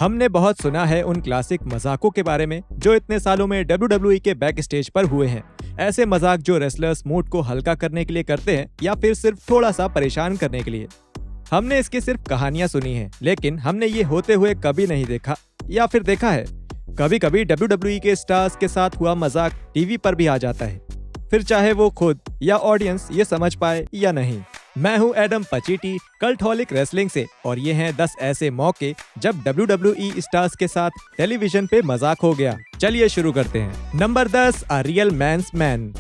हमने बहुत सुना है उन क्लासिक मजाकों के बारे में जो इतने सालों में WWE के बैक स्टेज पर हुए हैं। ऐसे मजाक जो रेसलर्स मूड को हल्का करने के लिए करते हैं या फिर सिर्फ थोड़ा सा परेशान करने के लिए। हमने इसकी सिर्फ कहानियां सुनी हैं, लेकिन हमने ये होते हुए कभी नहीं देखा या फिर देखा है। कभी कभी WWE के स्टार्स के साथ हुआ मजाक टीवी पर भी आ जाता है, फिर चाहे वो खुद या ऑडियंस ये समझ पाए या नहीं। मैं हूं एडम पचीटी कल्टहॉलिक रेसलिंग से, और ये हैं 10 ऐसे मौके जब WWE स्टार्स के साथ टेलीविजन पे मजाक हो गया। चलिए शुरू करते हैं। Number 10, a real man's man.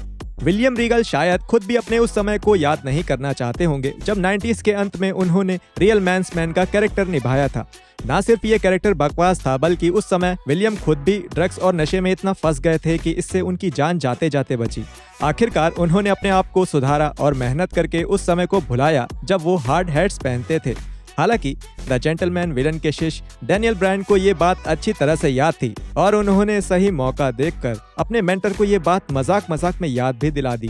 William Regal शायद खुद भी अपने उस समय को याद नहीं करना चाहते होंगे जब 90s के अंत में उन्होंने रियल मैन्स मैन का कैरेक्टर निभाया था। ना सिर्फ ये कैरेक्टर बकवास था, बल्कि उस समय विलियम खुद भी ड्रग्स और नशे में इतना फंस गए थे कि इससे उनकी जान जाते जाते बची। आखिरकार उन्होंने अपने आप को सुधारा और मेहनत करके उस समय को भुलाया जब वो हार्ड हैट्स पहनते थे। हालांकि द जेंटलमैन विलन के शिष्य डैनियल ब्रायन को ये बात अच्छी तरह से याद थी और उन्होंने सही मौका देखकर अपने मेंटर को ये बात मजाक मजाक में याद भी दिला दी।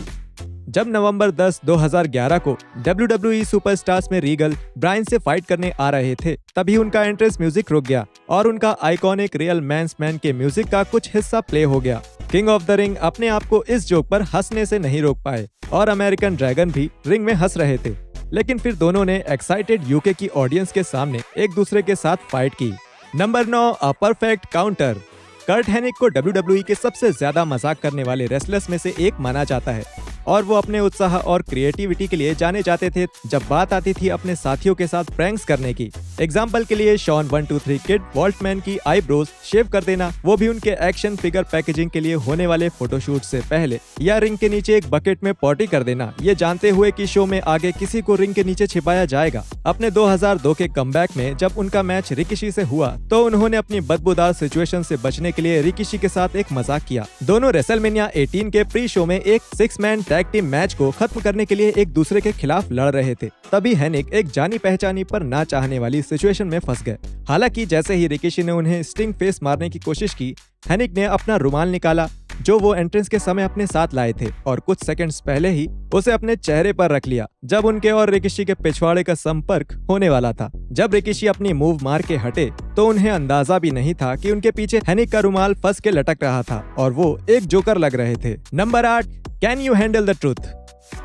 जब नवंबर 10, 2011 को WWE सुपरस्टार्स में रीगल ब्रायन से फाइट करने आ रहे थे, तभी उनका एंट्रेंस म्यूजिक रुक गया और उनका आइकॉनिक रियल मैन्स मैन के म्यूजिक का कुछ हिस्सा प्ले हो गया। किंग ऑफ द रिंग अपने आप को इस जोक पर हंसने से नहीं रोक पाए और अमेरिकन ड्रैगन भी रिंग में हंस रहे थे, लेकिन फिर दोनों ने एक्साइटेड यूके की ऑडियंस के सामने एक दूसरे के साथ फाइट की। Number 9, a perfect counter. Curt Hennig को WWE के सबसे ज्यादा मजाक करने वाले रेसलर्स में से एक माना जाता है और वो अपने उत्साह और क्रिएटिविटी के लिए जाने जाते थे जब बात आती थी अपने साथियों के साथ प्रैंक्स करने की। एग्जाम्पल के लिए शॉन 123 किड वॉल्टमैन की आईब्रोज शेव कर देना, वो भी उनके एक्शन फिगर पैकेजिंग के लिए होने वाले फोटोशूट से पहले, या रिंग के नीचे एक बकेट में पॉटी कर देना, ये जानते हुए कि शो में आगे किसी को रिंग के नीचे छिपाया जाएगा। अपने 2002 के कमबैक में जब उनका मैच रिकिशी से हुआ तो उन्होंने अपनी बदबूदार सिचुएशन से बचने के लिए रिकिशी के साथ एक मजाक किया। दोनों रेसलमेनिया 18 के प्री शो में एक 6 मैन टैग टीम मैच को खत्म करने के लिए एक दूसरे के खिलाफ लड़ रहे थे। तभी हेनिग एक जानी पहचानी पर ना चाहने वाली सिचुएशन में फंस गए। हालांकि जैसे ही रिकिशी ने उन्हें स्टिंग फेस मारने की कोशिश की, हेनिग ने अपना रुमाल निकाला जो वो एंट्रेंस के समय अपने साथ लाए थे और कुछ सेकंड्स पहले ही उसे अपने चेहरे पर रख लिया जब उनके और रिकिशी के पिछवाड़े का संपर्क होने वाला था। जब रिकिशी अपनी मूव मार के हटे तो उन्हें अंदाजा भी नहीं था कि उनके पीछे हेनिग का रुमाल फंस के लटक रहा था और वो एक जोकर लग रहे थे। Number 8, can you handle the truth.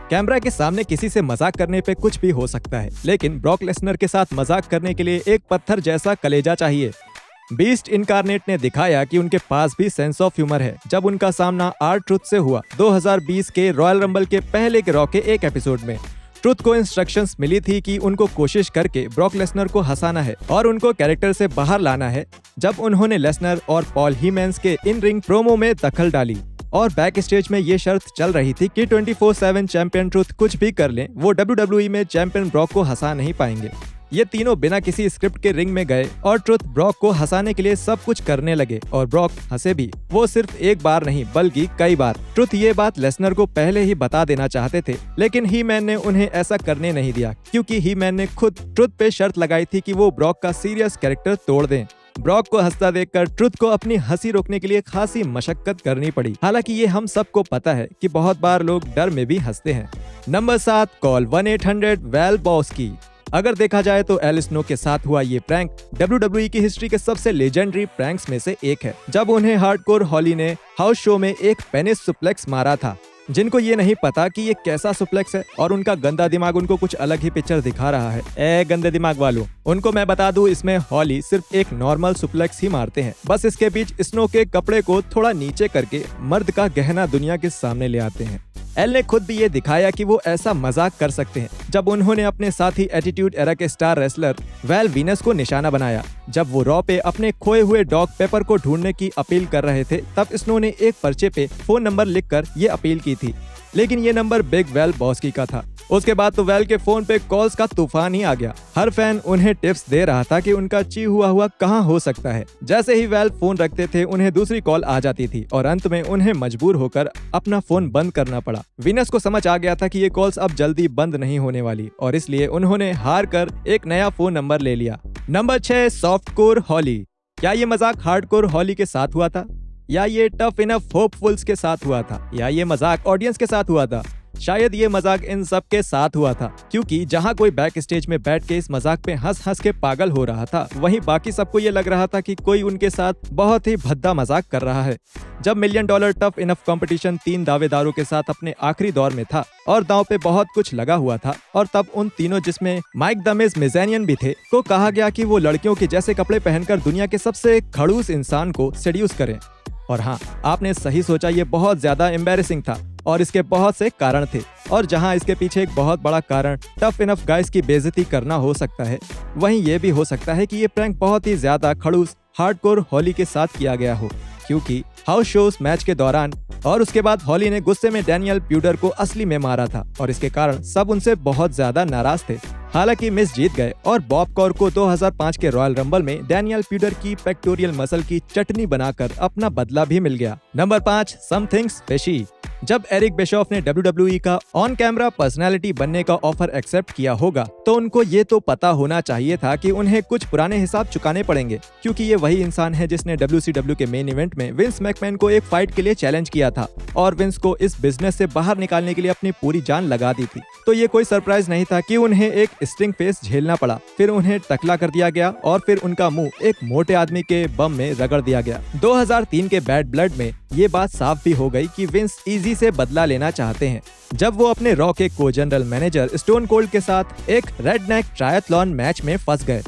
Camera के सामने किसी से मजाक करने पे कुछ भी हो सकता है, लेकिन ब्रॉक लेसनर के साथ मजाक करने के लिए एक पत्थर जैसा कलेजा चाहिए। बीस्ट इनकारनेट ने दिखाया कि उनके पास भी सेंस ऑफ ह्यूमर है जब उनका सामना आर ट्रुथ से हुआ 2020 के रॉयल रंबल के पहले के रॉ के एक एपिसोड में। ट्रुथ को इंस्ट्रक्शंस मिली थी कि उनको कोशिश करके ब्रॉक लेसनर को हंसाना है और उनको कैरेक्टर से बाहर लाना है। जब उन्होंने लेसनर और पॉल हीमैन्स के इन रिंग प्रोमो में दखल डाली और बैक स्टेज में ये शर्त चल रही थी कि 24/7 चैंपियन ट्रुथ कुछ भी कर लें, वो WWE में चैंपियन ब्रॉक को हंसा नहीं पाएंगे। ये तीनों बिना किसी स्क्रिप्ट के रिंग में गए और ट्रुथ ब्रॉक को हंसाने के लिए सब कुछ करने लगे और ब्रॉक हंसे भी, वो सिर्फ एक बार नहीं बल्कि कई बार। ट्रुथ ये बात लेसनर को पहले ही बता देना चाहते थे, लेकिन ही मैन ने उन्हें ऐसा करने नहीं दिया क्योंकि ही मैन ने खुद ट्रुथ पे शर्त लगाई थी कि वो ब्रॉक का सीरियस कैरेक्टर तोड़ दें। ब्रॉक को हंसता देखकर ट्रुथ को अपनी हंसी रोकने के लिए खासी मशक्कत करनी पड़ी। हालांकि ये हम सबको पता है कि बहुत बार लोग डर में भी हंसते हैं। नंबर 7, कॉल 1-800 वैल बॉस्की। अगर देखा जाए तो एल स्नो के साथ हुआ ये प्रैंक WWE की हिस्ट्री के सबसे लेजेंडरी प्रैंक्स में से एक है, जब उन्हें हार्डकोर हॉली ने हाउस शो में एक पेनिस सुप्लेक्स मारा था। जिनको ये नहीं पता कि ये कैसा सुप्लेक्स है और उनका गंदा दिमाग उनको कुछ अलग ही पिक्चर दिखा रहा है, ए गंदे दिमाग वालों, उनको मैं बता दूं, इसमें हॉली सिर्फ एक नॉर्मल सुप्लेक्स ही मारते हैं। बस इसके बीच स्नो के कपड़े को थोड़ा नीचे करके मर्द का गहना दुनिया के सामने ले आते हैं। एल ने खुद भी ये दिखाया कि वो ऐसा मजाक कर सकते हैं जब उन्होंने अपने साथी एटीट्यूड एरा के स्टार रेसलर वैल वीनस को निशाना बनाया। जब वो रॉ पे अपने खोए हुए डॉग पेपर को ढूंढने की अपील कर रहे थे, तब स्नो ने एक पर्चे पे फोन नंबर लिखकर ये अपील की थी, लेकिन ये नंबर बिग वैल बॉस्की का था। उसके बाद तो वैल के फोन पे कॉल्स का तूफान ही आ गया। हर फैन उन्हें टिप्स दे रहा था कि उनका ची हुआ कहाँ हो सकता है। जैसे ही वैल फोन रखते थे, उन्हें दूसरी कॉल आ जाती थी और अंत में उन्हें मजबूर होकर अपना फोन बंद करना पड़ा। वीनस को समझ आ गया था कि ये कॉल्स अब जल्दी बंद नहीं होने वाली और इसलिए उन्होंने हार कर एक नया फोन नंबर ले लिया। नंबर 6, सॉफ्टकोर हॉली। क्या ये मजाक हार्डकोर हॉली के साथ हुआ था, या ये टफ इनफ होपफुल्स के साथ हुआ था, या ये मजाक ऑडियंस के साथ हुआ था? शायद ये मजाक इन सब के साथ हुआ था, क्योंकि जहाँ कोई बैक स्टेज में बैठ के इस मजाक पे हंस हंस के पागल हो रहा था, वहीं बाकी सबको ये लग रहा था कि कोई उनके साथ बहुत ही भद्दा मजाक कर रहा है। जब $1 मिलियन टफ इनफ कंपटीशन 3 दावेदारों के साथ अपने आखिरी दौर में था और दांव पे बहुत कुछ लगा हुआ था, और तब उन तीनों जिसमें माइक द मिज मिज़ेनियन भी थे, को कहा गया कि वो लड़कियों के जैसे कपड़े पहनकर दुनिया के सबसे खड़ूस इंसान को सेड्यूस करें। और हाँ, आपने सही सोचा, ये बहुत ज्यादा एम्बैरेसिंग था और इसके बहुत से कारण थे। और जहां इसके पीछे एक बहुत बड़ा कारण टफ इनफ गाइस की बेइज्जती करना हो सकता है, वहीं ये भी हो सकता है कि ये प्रैंक बहुत ही ज्यादा खड़ूस हार्डकोर हॉली के साथ किया गया हो, क्योंकि हाउस शोज मैच के दौरान और उसके बाद हॉली ने गुस्से में डैनियल प्यूडर को असली में मारा था और इसके कारण सब उनसे बहुत ज्यादा नाराज थे। हालांकि मिस जीत गए और बॉब कॉर को 2005 के रॉयल रंबल में डैनियल प्यूडर की पेक्टोरियल मसल की चटनी बनाकर अपना बदला भी मिल गया। Number 5, something's fishy. जब एरिक बिशॉफ ने WWE का ऑन कैमरा पर्सनालिटी बनने का ऑफर एक्सेप्ट किया होगा, तो उनको ये तो पता होना चाहिए था कि उन्हें कुछ पुराने हिसाब चुकाने पड़ेंगे, क्योंकि ये वही इंसान है जिसने WCW के मेन इवेंट में विंस मैकमैन को एक फाइट के लिए चैलेंज किया था और विंस को इस बिजनेस से बाहर निकालने के लिए अपनी पूरी जान लगा दी थी। तो ये कोई सरप्राइज नहीं था कि उन्हें एक स्ट्रिंग फेस झेलना पड़ा, फिर उन्हें टकला कर दिया गया और फिर उनका मुंह एक मोटे आदमी के बम में रगड़ दिया गया। 2003 के बैड ब्लड में ये बात साफ भी हो गई कि विंस इजी से बदला लेना चाहते हैं, जब वो अपने रॉ के को जनरल मैनेजर स्टोन कोल्ड के साथ एक रेडनेक ट्रायथलॉन मैच में फंस गए।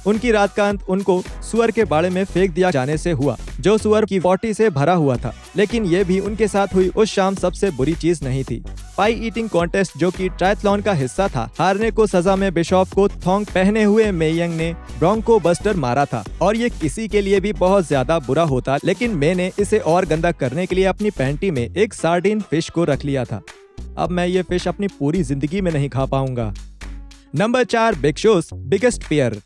उनकी रात का अंत उनको सुअर के बाड़े में फेंक दिया जाने से हुआ, जो सुअर की बॉटी से भरा हुआ था। लेकिन ये भी उनके साथ हुई उस शाम सबसे बुरी चीज नहीं थी। पाई ईटिंग कॉन्टेस्ट, जो कि ट्रायथलॉन का हिस्सा था, हारने को सजा में बिशॉफ को थोंग पहने हुए मे यंग ने ब्रोंको बस्टर मारा था और ये किसी के लिए भी बहुत ज्यादा बुरा होता, लेकिन मे ने इसे और गंदा करने के लिए अपनी पैंटी में एक सार्डिन फिश को रख लिया था। अब मैं ये फिश अपनी पूरी जिंदगी में नहीं खा पाऊंगा। Number 4, big shows biggest fear.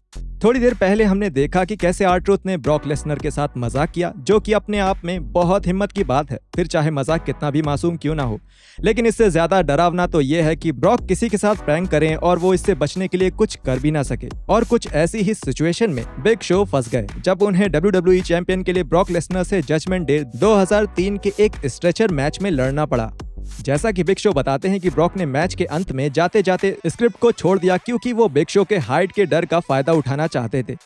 थोड़ी देर पहले हमने देखा कि कैसे आर-ट्रूथ ने ब्रॉक लेसनर के साथ मजाक किया, जो कि अपने आप में बहुत हिम्मत की बात है, फिर चाहे मजाक कितना भी मासूम क्यों ना हो। लेकिन इससे ज्यादा डरावना तो ये है कि ब्रॉक किसी के साथ प्रैंक करें और वो इससे बचने के लिए कुछ कर भी ना सके। और कुछ ऐसी ही सिचुएशन में बिग शो फंस गए, जब उन्हें WWE चैंपियन के लिए ब्रॉक लेसनर से जजमेंट डे 2003 के एक स्ट्रेचर मैच में लड़ना पड़ा। जैसा कि बिग शो बताते हैं कि ब्रॉक ने मैच के अंत में जाते जाते स्क्रिप्ट को छोड़ दिया, क्योंकि वो बिग शो के हाइट के डर का फायदा उठाना चाहते थे।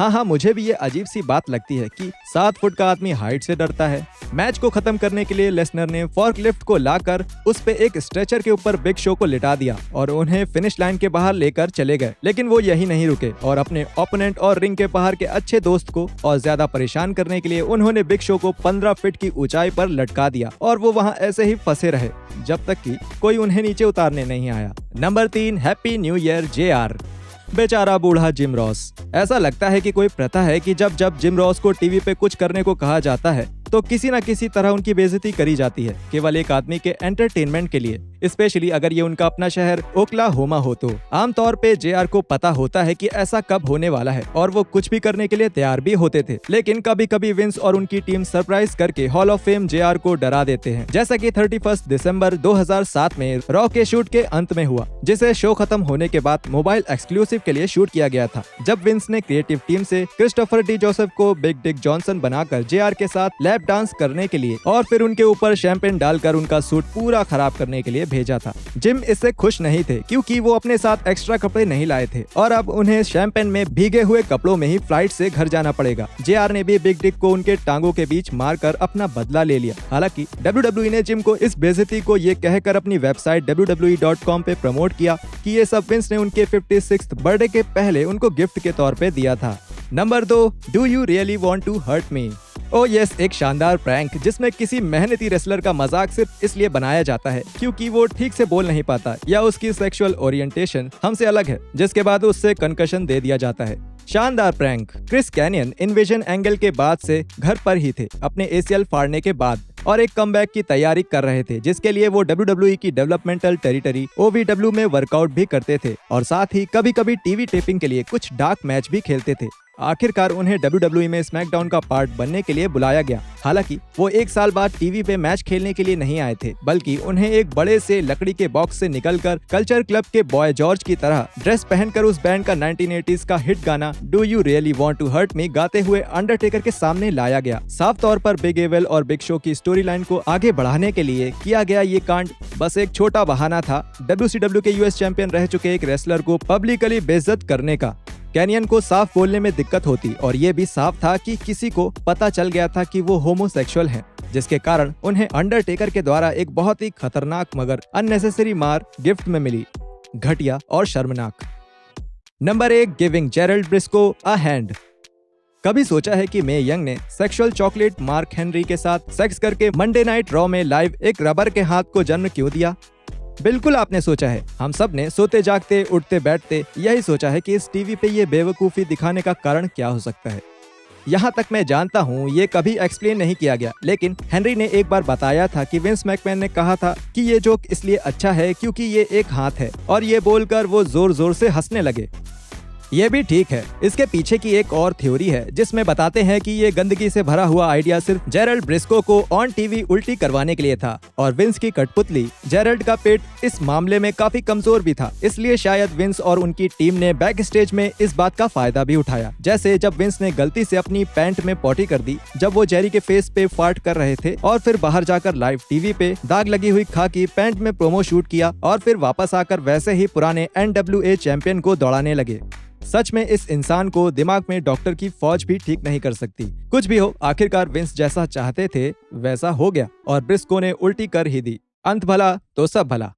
हाँ, मुझे भी ये अजीब सी बात लगती है कि 7 फुट का आदमी हाइट से डरता है। मैच को खत्म करने के लिए लेसनर ने फॉर्कलिफ्ट को लाकर उस पे एक स्ट्रेचर के ऊपर बिग शो को लिटा दिया और उन्हें फिनिश लाइन के बाहर लेकर चले गए। लेकिन वो यही नहीं रुके और अपने ओपोनेंट और रिंग के बाहर के अच्छे दोस्त को और ज्यादा परेशान करने के लिए उन्होंने बिग शो को 15 फीट की ऊंचाई पर लटका दिया और वो वहाँ ऐसे ही फंसे रहे जब तक कि कोई उन्हें नीचे उतारने नहीं आया। Number 3, happy new year JR। बेचारा बूढ़ा जिम रॉस। ऐसा लगता है कि कोई प्रथा है कि जब जिम रॉस को टीवी पे कुछ करने को कहा जाता है, तो किसी न किसी तरह उनकी बेइज्जती करी जाती है, केवल एक आदमी के एंटरटेनमेंट के लिए, स्पेशली अगर ये उनका अपना शहर ओक्लाहोमा हो तो। आमतौर पे JR को पता होता है कि ऐसा कब होने वाला है और वो कुछ भी करने के लिए तैयार भी होते थे। लेकिन कभी कभी विंस और उनकी टीम सरप्राइज करके हॉल ऑफ फेम JR को डरा देते हैं, जैसा कि 31 दिसंबर 2007 में रॉ के शूट के अंत में हुआ, जिसे शो खत्म होने के बाद मोबाइल एक्सक्लूसिव के लिए शूट किया गया था, जब विंस ने क्रिएटिव टीम से क्रिस्टोफर डी जोसेफ को बिग डिक जॉनसन बनाकर JR के साथ लैप डांस करने के लिए और फिर उनके ऊपर शैंपेन डालकर उनका सूट पूरा खराब करने के लिए भेजा था। जिम इससे खुश नहीं थे, क्योंकि वो अपने साथ एक्स्ट्रा कपड़े नहीं लाए थे और अब उन्हें शैंपेन में भीगे हुए कपड़ों में ही फ्लाइट से घर जाना पड़ेगा। JR ने भी बिग डिक को उनके टांगों के बीच मारकर अपना बदला ले लिया। हालांकि WWE ने जिम को इस बेइज्जती को ये कहकर अपनी वेबसाइट WWE.com पे प्रमोट किया कि ये सब विंस ने उनके 56th बर्थडे के पहले उनको गिफ्ट के तौर पे दिया था। Number 2, do you really want to hurt me. Oh yes, एक शानदार प्रैंक जिसमें किसी मेहनती रेसलर का मजाक सिर्फ इसलिए बनाया जाता है क्योंकि वो ठीक से बोल नहीं पाता या उसकी सेक्सुअल ओरिएंटेशन हमसे अलग है, जिसके बाद उससे कंकशन दे दिया जाता है। शानदार prank. Chris Kanyon invasion angle के बाद से घर पर ही थे, अपने ACL फाड़ने के बाद, और एक कमबैक की तैयारी कर रहे थे, जिसके लिए वो WWE की डेवलपमेंटल टेरिटरी OVW में वर्कआउट भी करते थे और साथ ही कभी कभी टीवी टेपिंग के लिए कुछ डार्क मैच भी खेलते थे। आखिरकार उन्हें WWE में स्मैकडाउन का पार्ट बनने के लिए बुलाया गया। हालांकि वो 1 साल बाद टीवी पे मैच खेलने के लिए नहीं आए थे, बल्कि उन्हें एक बड़े से लकड़ी के बॉक्स से निकलकर कल्चर क्लब के बॉय जॉर्ज की तरह ड्रेस पहनकर उस बैंड का 1980s का हिट गाना do you really want to hurt me गाते हुए अंडरटेकर के सामने लाया गया। साफ तौर पर बिग एवल और बिग शो की स्टोरी लाइन को आगे बढ़ाने के लिए किया गया ये कांड बस एक छोटा बहाना था WCW के US चैंपियन रह चुके एक रेसलर को पब्लिकली बेइज्जत करने का। कैनियन को साफ बोलने में दिक्कत होती और ये भी साफ था कि किसी को पता चल गया था कि वो होमोसेक्सुअल हैं, जिसके कारण उन्हें अंडरटेकर के द्वारा एक बहुत ही खतरनाक मगर अननेसेसरी मार गिफ्ट में मिली। घटिया और शर्मनाक। Number 1, giving Gerald Briscoe a hand. कभी सोचा है कि मे यंग ने सेक्सुअल चॉकलेट मार्क हेनरी के साथ सेक्स करके मंडे नाइट रॉ में लाइव एक रबर के हाथ को जन्म क्यों दिया? बिल्कुल आपने सोचा है। हम सब ने सोते जागते उठते बैठते यही सोचा है कि इस टीवी पे ये बेवकूफी दिखाने का कारण क्या हो सकता है। यहाँ तक मैं जानता हूँ ये कभी एक्सप्लेन नहीं किया गया, लेकिन हेनरी ने एक बार बताया था कि विंस मैकमैन ने कहा था कि ये जोक इसलिए अच्छा है क्योंकि ये एक हाथ है, और ये बोलकर वो जोर जोर से हंसने लगे। ये भी ठीक है। इसके पीछे की एक और थ्योरी है जिसमें बताते हैं कि ये गंदगी से भरा हुआ आइडिया सिर्फ जेरल्ड ब्रिस्को को ऑन टीवी उल्टी करवाने के लिए था, और विंस की कठपुतली जेरल्ड का पेट इस मामले में काफी कमजोर भी था, इसलिए शायद विंस और उनकी टीम ने बैक स्टेज में इस बात का फायदा भी उठाया। जैसे जब विंस ने गलती से अपनी पैंट में पॉटी कर दी जब वो जेरी के फेस पे फार्ट कर रहे थे, और फिर बाहर जाकर लाइव टीवी पे दाग लगी हुई खाकी पैंट में प्रोमो शूट किया, और फिर वापस आकर वैसे ही पुराने NWA चैंपियन को दौड़ाने लगे। सच में इस इंसान को दिमाग में डॉक्टर की फौज भी ठीक नहीं कर सकती। कुछ भी हो, आखिरकार विंस जैसा चाहते थे वैसा हो गया और ब्रिस्को ने उल्टी कर ही दी। अंत भला तो सब भला।